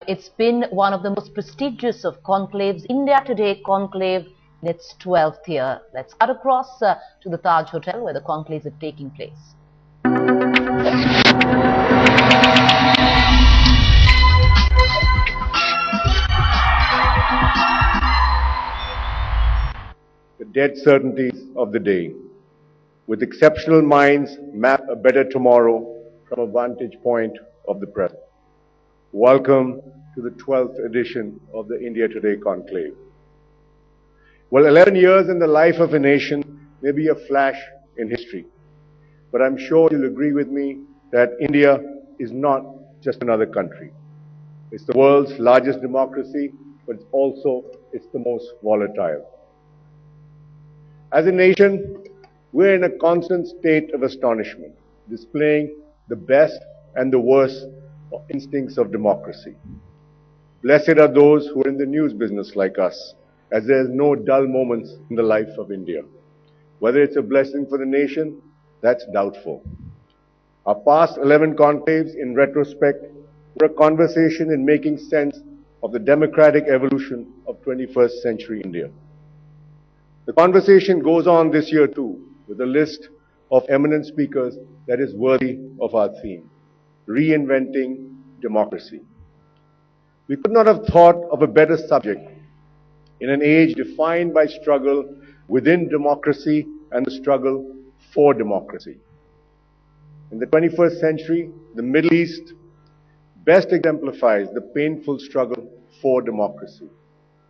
It's been one of the most prestigious of conclaves, India Today Conclave in its 12th year. Let's cut across to the Taj Hotel where the conclaves are taking place. The dead certainties of the day. With exceptional minds, map a better tomorrow from a vantage point of the present. Welcome to the 12th edition of the India Today Conclave. Well, 11 years in the life of a nation may be a flash in history, but I'm sure you'll agree with me that India is not just another country. It's the world's largest democracy, but it's the most volatile. As a nation, we're in a constant state of astonishment, displaying the best and the worst instincts of democracy. Blessed are those who are in the news business like us, as there is no dull moments in the life of India. Whether it's a blessing for the nation, that's doubtful. Our past 11 conclaves, in retrospect, were a conversation in making sense of the democratic evolution of 21st century India. The conversation goes on this year too, with a list of eminent speakers that is worthy of our theme, Reinventing Democracy. We could not have thought of a better subject in an age defined by struggle within democracy and the struggle for democracy. In the 21st century, the Middle East best exemplifies the painful struggle for democracy.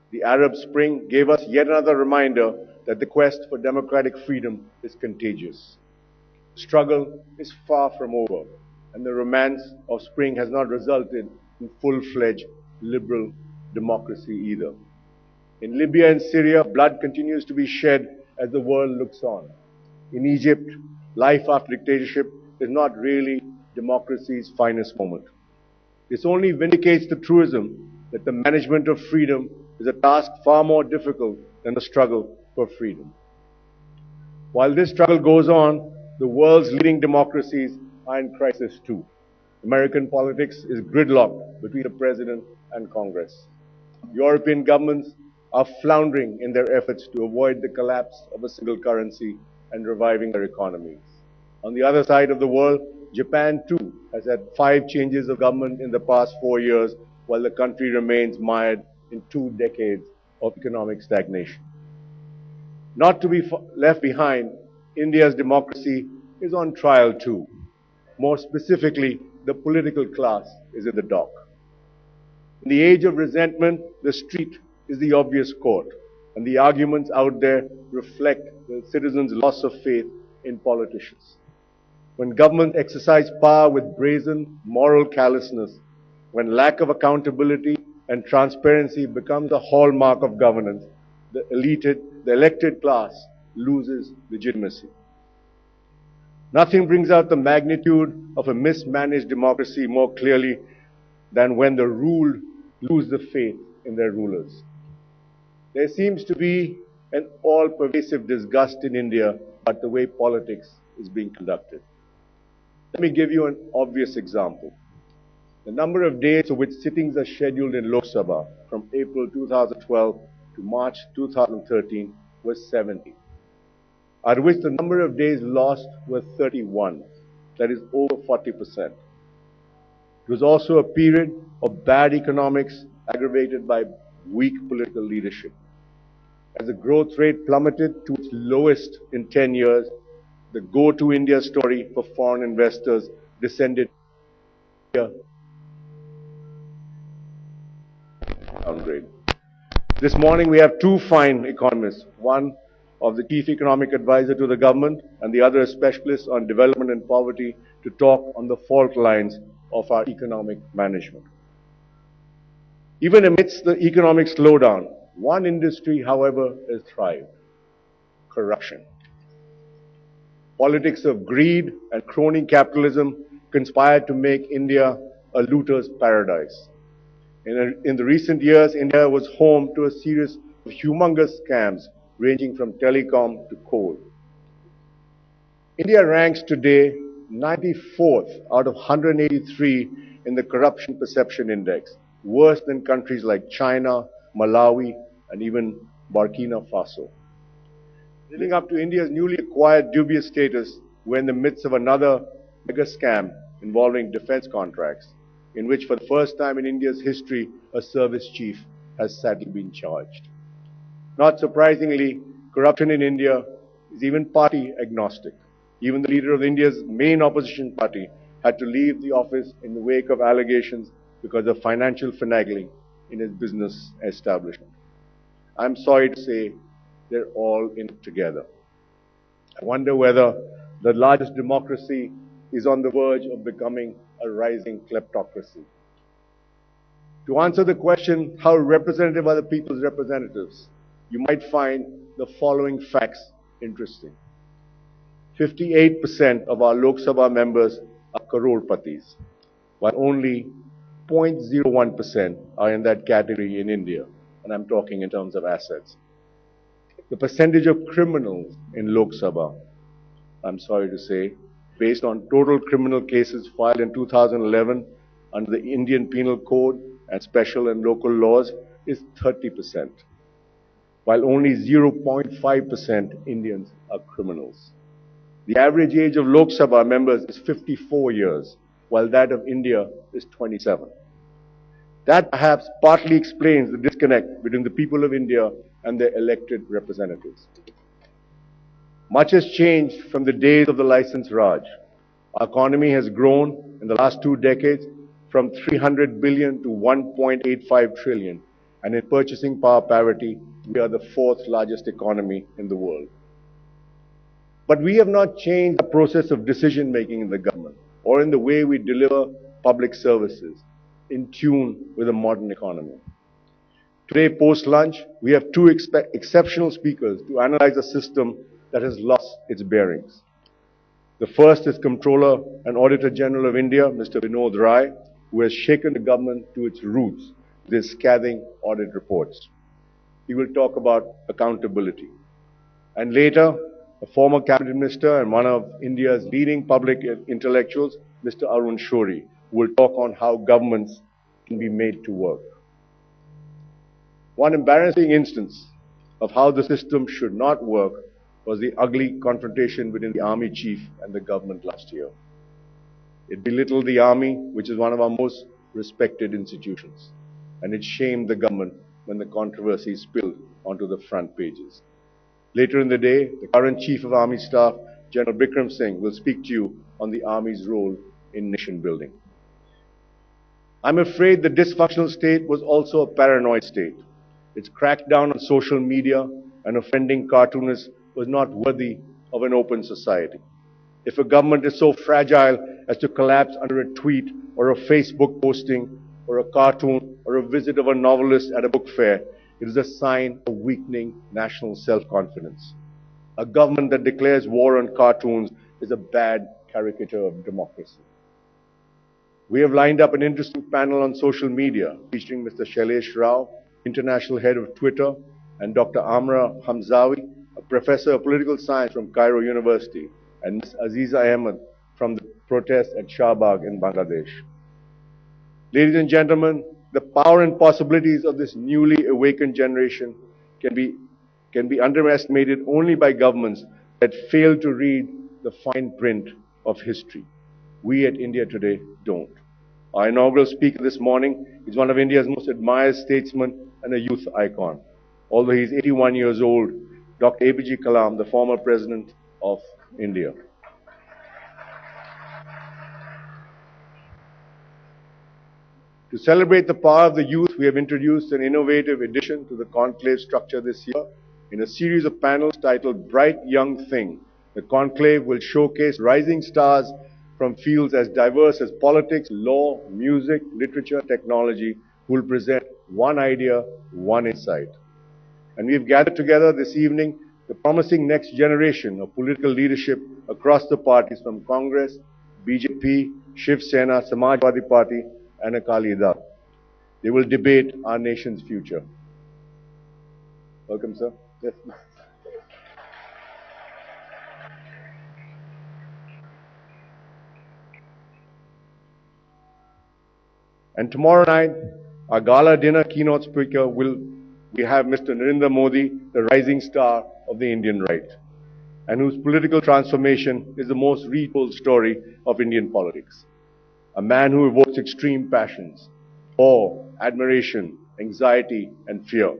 The Arab Spring gave us yet another reminder that the quest for democratic freedom is contagious. The struggle is far from over, and the romance of spring has not resulted in full-fledged liberal democracy either. In Libya and Syria, blood continues to be shed as the world looks on. In Egypt, life after dictatorship is not really democracy's finest moment. This only vindicates the truism that the management of freedom is a task far more difficult than the struggle for freedom. While this struggle goes on, the world's leading democracies are in crisis too. American politics is gridlocked between the president and Congress. European governments are floundering in their efforts to avoid the collapse of a single currency and reviving their economies. On the other side of the world, Japan too has had 5 changes of government in the past 4 years, while the country remains mired in 2 decades of economic stagnation. Not to be left behind, India's democracy is on trial too. More specifically, the political class is in the dock. In the age of resentment, the street is the obvious court, and the arguments out there reflect the citizens' loss of faith in politicians. When governments exercise power with brazen moral callousness, when lack of accountability and transparency becomes a hallmark of governance, the elected class loses legitimacy. Nothing brings out the magnitude of a mismanaged democracy more clearly than when the ruled lose the faith in their rulers. There seems to be an all-pervasive disgust in India about the way politics is being conducted. Let me give you an obvious example. The number of days for which sittings are scheduled in Lok Sabha from April 2012 to March 2013 was 70, out of which the number of days lost was 31, that is over 40%. It was also a period of bad economics aggravated by weak political leadership. As the growth rate plummeted to its lowest in 10 years, the Go to India story for foreign investors descended downgrade. This morning we have 2 fine economists, one of the chief economic advisor to the government and the other a specialist on development and poverty, to talk on the fault lines of our economic management. Even amidst the economic slowdown, one industry, however, has thrived: corruption. Politics of greed and crony capitalism conspired to make India a looter's paradise. In the recent years, India was home to a series of humongous scams ranging from telecom to coal. India ranks today 94th out of 183 in the Corruption Perception Index, worse than countries like China, Malawi, and even Burkina Faso. Leading up to India's newly acquired dubious status, we're in the midst of another mega scam involving defense contracts, in which for the first time in India's history, a service chief has sadly been charged. Not surprisingly, corruption in India is even party agnostic. Even the leader of India's main opposition party had to leave the office in the wake of allegations because of financial finagling in his business establishment. I'm sorry to say they're all in it together. I wonder whether the largest democracy is on the verge of becoming a rising kleptocracy. To answer the question, how representative are the people's representatives, you might find the following facts interesting. 58% of our Lok Sabha members are crorpatis, while only 0.01% are in that category in India, and I'm talking in terms of assets. The percentage of criminals in Lok Sabha, I'm sorry to say, based on total criminal cases filed in 2011 under the Indian Penal Code and special and local laws, is 30%, while only 0.5% Indians are criminals. The average age of Lok Sabha members is 54 years, while that of India is 27. That perhaps partly explains the disconnect between the people of India and their elected representatives. Much has changed from the days of the license Raj. Our economy has grown in the last 2 decades from 300 billion to 1.85 trillion, and in purchasing power parity, we are the 4th largest economy in the world. But we have not changed the process of decision making in the government or in the way we deliver public services in tune with a modern economy. Today, post-lunch, we have 2 exceptional speakers to analyze a system that has lost its bearings. The first is Comptroller and Auditor General of India, Mr. Vinod Rai, who has shaken the government to its roots with his scathing audit reports. He will talk about accountability. And later, a former cabinet minister and one of India's leading public intellectuals, Mr. Aroon will talk on how governments can be made to work. One embarrassing instance of how the system should not work was the ugly confrontation between the army chief and the government last year. It belittled the army, which is one of our most respected institutions, and it shamed the government when the controversy spilled onto the front pages. Later in the day, the current Chief of Army Staff, General Bikram Singh, will speak to you on the Army's role in nation building. I'm afraid the dysfunctional state was also a paranoid state. Its crackdown on social media and offending cartoonists was not worthy of an open society. If a government is so fragile as to collapse under a tweet or a Facebook posting or a cartoon or a visit of a novelist at a book fair, it is a sign of weakening national self-confidence. A government that declares war on cartoons is a bad caricature of democracy. We have lined up an interesting panel on social media featuring Mr. Shailesh Rao, International Head of Twitter, and Dr. Amra Hamzawi, a Professor of Political Science from Cairo University, and Ms. Aziza Ahmed from the protests at Shahbag in Bangladesh. Ladies and gentlemen, the power and possibilities of this newly awakened generation can be underestimated only by governments that fail to read the fine print of history. We at India Today don't. Our inaugural speaker this morning is one of India's most admired statesmen and a youth icon. Although he is 81 years old, Dr. APJ Kalam, the former President of India. To celebrate the power of the youth, we have introduced an innovative addition to the Conclave structure this year. In a series of panels titled Bright Young Thing, the Conclave will showcase rising stars from fields as diverse as politics, law, music, literature, technology, who will present one idea, one insight. And we've gathered together this evening the promising next generation of political leadership across the parties from Congress, BJP, Shiv Sena, Samajwadi Party, and Akali Dal. They will debate our nation's future. Welcome, sir. Yes. And tomorrow night, Our gala dinner keynote speaker we have Mr. Narendra Modi, the rising star of the Indian right, and whose political transformation is the most retold story of Indian politics. A man who evokes extreme passions, awe, admiration, anxiety, and fear.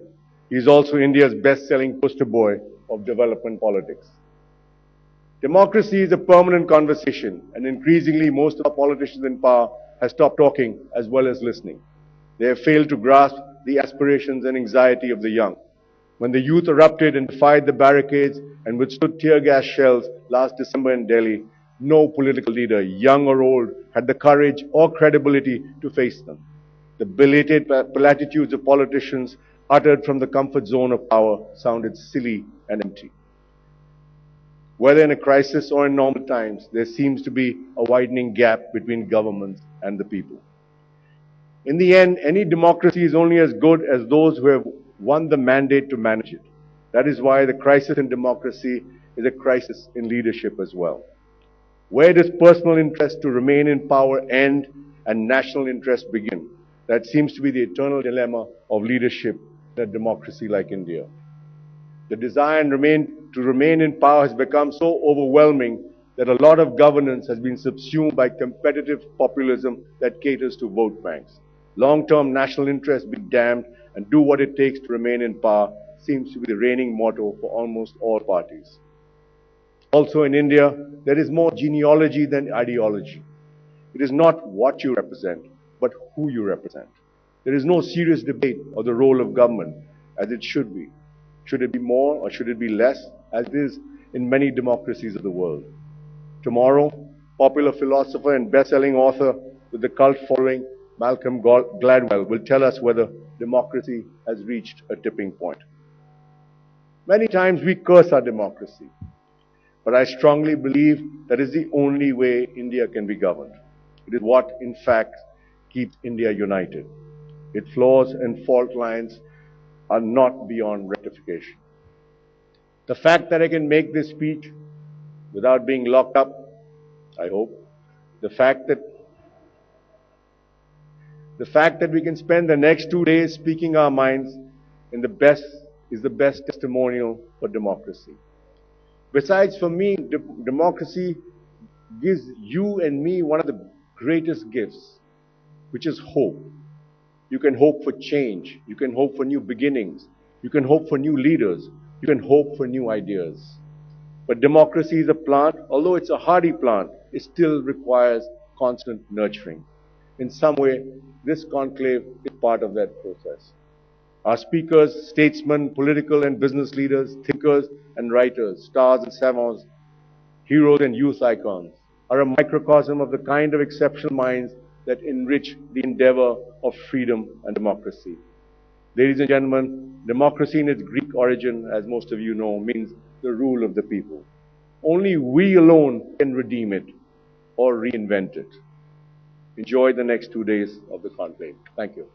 He is also India's best-selling poster boy of development politics. Democracy is a permanent conversation, and increasingly most of our politicians in power have stopped talking as well as listening. They have failed to grasp the aspirations and anxiety of the young. When the youth erupted and defied the barricades and withstood tear gas shells last December in Delhi, no political leader, young or old, had the courage or credibility to face them. The belated platitudes of politicians uttered from the comfort zone of power sounded silly and empty. Whether in a crisis or in normal times, there seems to be a widening gap between governments and the people. In the end, any democracy is only as good as those who have won the mandate to manage it. That is why the crisis in democracy is a crisis in leadership as well. Where does personal interest to remain in power end and national interest begin? That seems to be the eternal dilemma of leadership in a democracy like India. The desire to remain in power has become so overwhelming that a lot of governance has been subsumed by competitive populism that caters to vote banks. Long-term national interest be damned and do what it takes to remain in power seems to be the reigning motto for almost all parties. Also in India, there is more genealogy than ideology. It is not what you represent, but who you represent. There is no serious debate of the role of government as it should be. Should it be more or should it be less, as it is in many democracies of the world? Tomorrow, popular philosopher and best-selling author with the cult following, Malcolm Gladwell, will tell us whether democracy has reached a tipping point. Many times we curse our democracy, but I strongly believe that is the only way India can be governed. It is what, in fact, keeps India united. Its flaws and fault lines are not beyond rectification. The fact that I can make this speech without being locked up, I hope, the fact that we can spend the next 2 days speaking our minds is the best testimonial for democracy. Besides, for me, democracy gives you and me one of the greatest gifts, which is hope. You can hope for change. You can hope for new beginnings. You can hope for new leaders. You can hope for new ideas. But democracy is a plant. Although it's a hardy plant, it still requires constant nurturing. In some way, this conclave is part of that process. Our speakers, statesmen, political and business leaders, thinkers and writers, stars and savants, heroes and youth icons are a microcosm of the kind of exceptional minds that enrich the endeavor of freedom and democracy. Ladies and gentlemen, democracy in its Greek origin, as most of you know, means the rule of the people. Only we alone can redeem it or reinvent it. Enjoy the next 2 days of the conclave. Thank you.